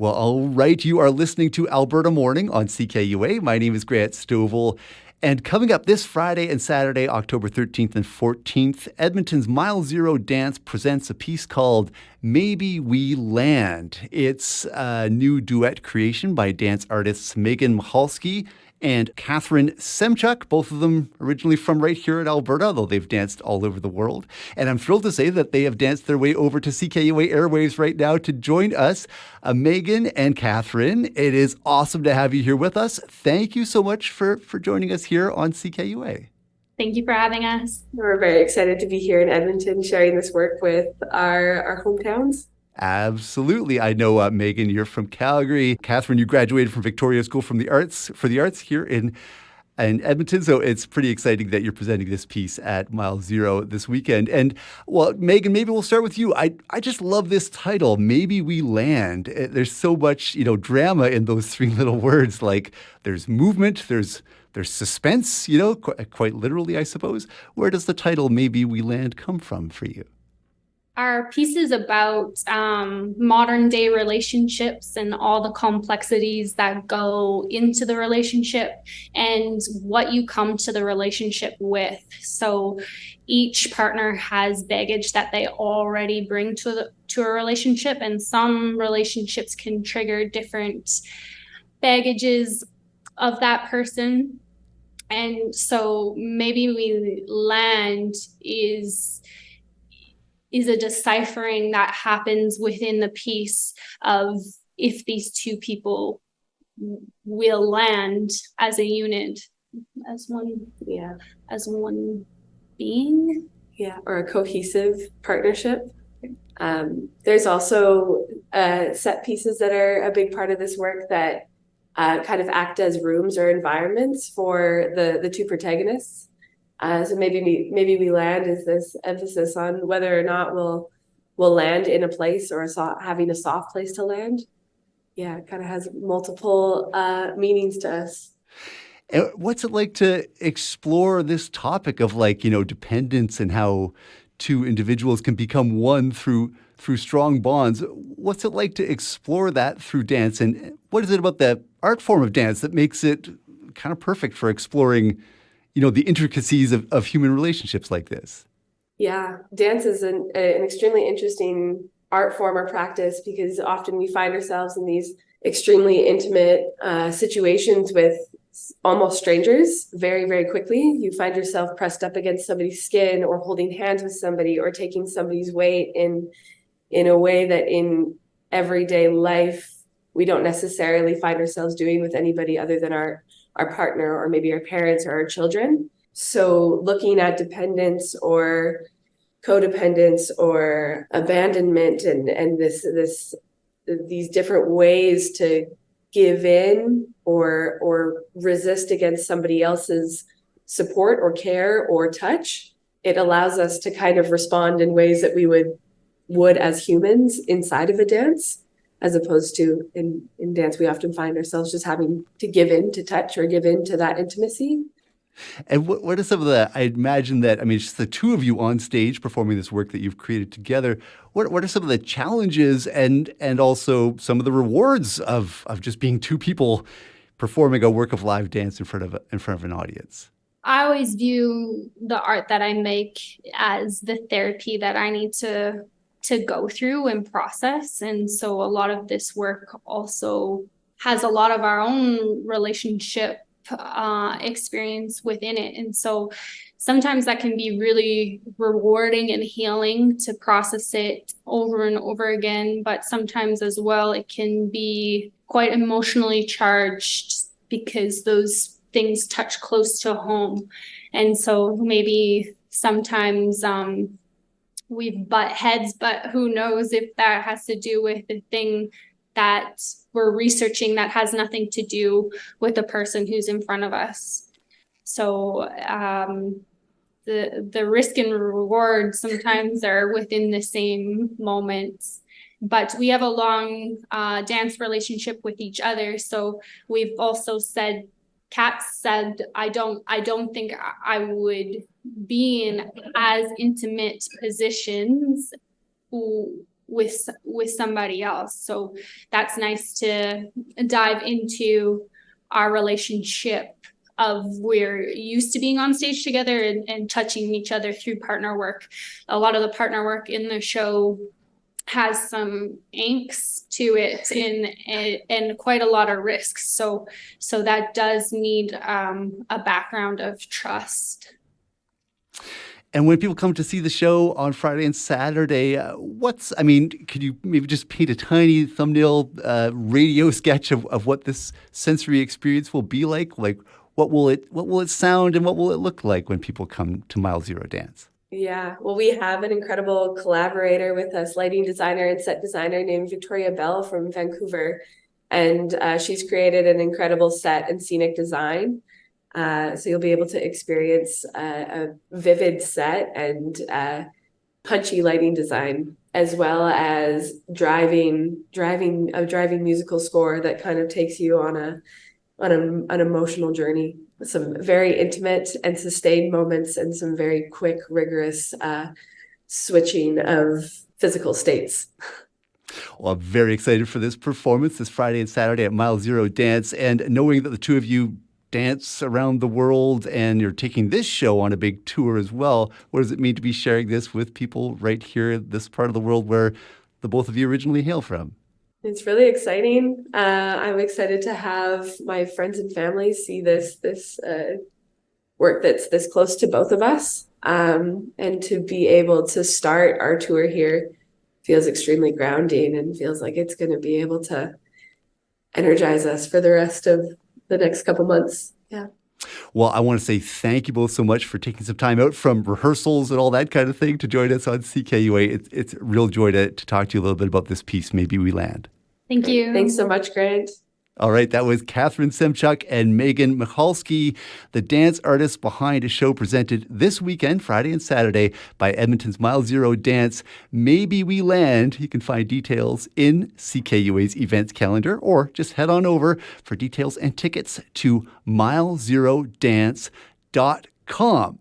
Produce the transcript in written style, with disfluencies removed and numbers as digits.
Well, all right. You are listening to Alberta Morning on CKUA. My name is Grant Stovel. And coming up this Friday and Saturday, October 13th and 14th, Edmonton's Mile Zero Dance presents a piece called Maybe We Land. It's a new duet creation by dance artists Meghann Michalsky and Katherine Semchuk, both of them originally from right here in Alberta, though they've danced all over the world. And I'm thrilled to say that they have danced their way over to CKUA airwaves right now to join us. Meghann and Katherine, it is awesome to have you here with us. Thank you so much for joining us here on CKUA. Thank you for having us. We're very excited to be here in Edmonton sharing this work with our hometowns. Absolutely. I know, Meghann, you're from Calgary. Katherine, you graduated from Victoria School for the Arts here in Edmonton. So it's pretty exciting that you're presenting this piece at Mile Zero this weekend. And, well, Meghann, maybe we'll start with you. I just love this title, Maybe We Land. There's so much, drama in those three little words. Like there's movement, there's suspense, quite literally, I suppose. Where does the title Maybe We Land come from for you? Our piece is about modern day relationships and all the complexities that go into the relationship and what you come to the relationship with. So each partner has baggage that they already bring to a relationship, and some relationships can trigger different baggages of that person. And so maybe we land is a deciphering that happens within the piece of if these two people will land as a unit, as one being. Yeah, or a cohesive partnership. There's also set pieces that are a big part of this work that kind of act as rooms or environments for the two protagonists. So maybe we land is this emphasis on whether or not we'll land in a place or having a soft place to land. Yeah, it kind of has multiple meanings to us. And what's it like to explore this topic of dependence and how two individuals can become one through strong bonds? What's it like to explore that through dance? And what is it about the art form of dance that makes it kind of perfect for exploring the intricacies of human relationships like this? Yeah, dance is an extremely interesting art form or practice because often we find ourselves in these extremely intimate situations with almost strangers very, very quickly. You find yourself pressed up against somebody's skin or holding hands with somebody or taking somebody's weight in a way that in everyday life we don't necessarily find ourselves doing with anybody other than our partner or maybe our parents or our children. So looking at dependence or codependence or abandonment and these different ways to give in or resist against somebody else's support or care or touch, it allows us to kind of respond in ways that we would as humans inside of a dance. As opposed to in dance, we often find ourselves just having to give in to touch or give in to that intimacy. And what are some of I imagine that, it's just the two of you on stage performing this work that you've created together. What are some of the challenges and also some of the rewards of just being two people performing a work of live dance in front of an audience? I always view the art that I make as the therapy that I need to go through and process. And so a lot of this work also has a lot of our own relationship experience within it. And so sometimes that can be really rewarding and healing to process it over and over again. But sometimes as well, it can be quite emotionally charged because those things touch close to home. And so maybe sometimes we butt heads, but who knows if that has to do with the thing that we're researching that has nothing to do with the person who's in front of us. So the risk and reward sometimes are within the same moments. But we have a long dance relationship with each other. So we've also said, Kat said, I don't think I would be in as intimate positions with somebody else. So that's nice to dive into our relationship of we're used to being on stage together and touching each other through partner work. A lot of the partner work in the show has some angst to it and quite a lot of risks. So that does need a background of trust. And when people come to see the show on Friday and Saturday, could you maybe just paint a tiny thumbnail radio sketch of what this sensory experience will be like? Like, what will it sound and what will it look like when people come to Mile Zero Dance? Yeah, well, we have an incredible collaborator with us, lighting designer and set designer named Victoria Bell from Vancouver. And she's created an incredible set and scenic design. So you'll be able to experience a vivid set and punchy lighting design, as well as driving musical score that kind of takes you on an emotional journey. Some very intimate and sustained moments and some very quick, rigorous switching of physical states. Well, I'm very excited for this performance this Friday and Saturday at Mile Zero Dance, and knowing that the two of you dance around the world and you're taking this show on a big tour as well. What does it mean to be sharing this with people right here in this part of the world where the both of you originally hail from? It's really exciting. I'm excited to have my friends and family see this work that's this close to both of us. And to be able to start our tour here feels extremely grounding and feels like it's going to be able to energize us for the rest of the next couple months. Yeah. Well, I want to say thank you both so much for taking some time out from rehearsals and all that kind of thing to join us on CKUA. It's a real joy to talk to you a little bit about this piece, Maybe We Land. Thank you. Thanks so much, Grant. All right, that was Katherine Semchuk and Meghann Michalsky, the dance artists behind a show presented this weekend, Friday and Saturday, by Edmonton's Mile Zero Dance, Maybe We Land. You can find details in CKUA's events calendar, or just head on over for details and tickets to milezerodance.com.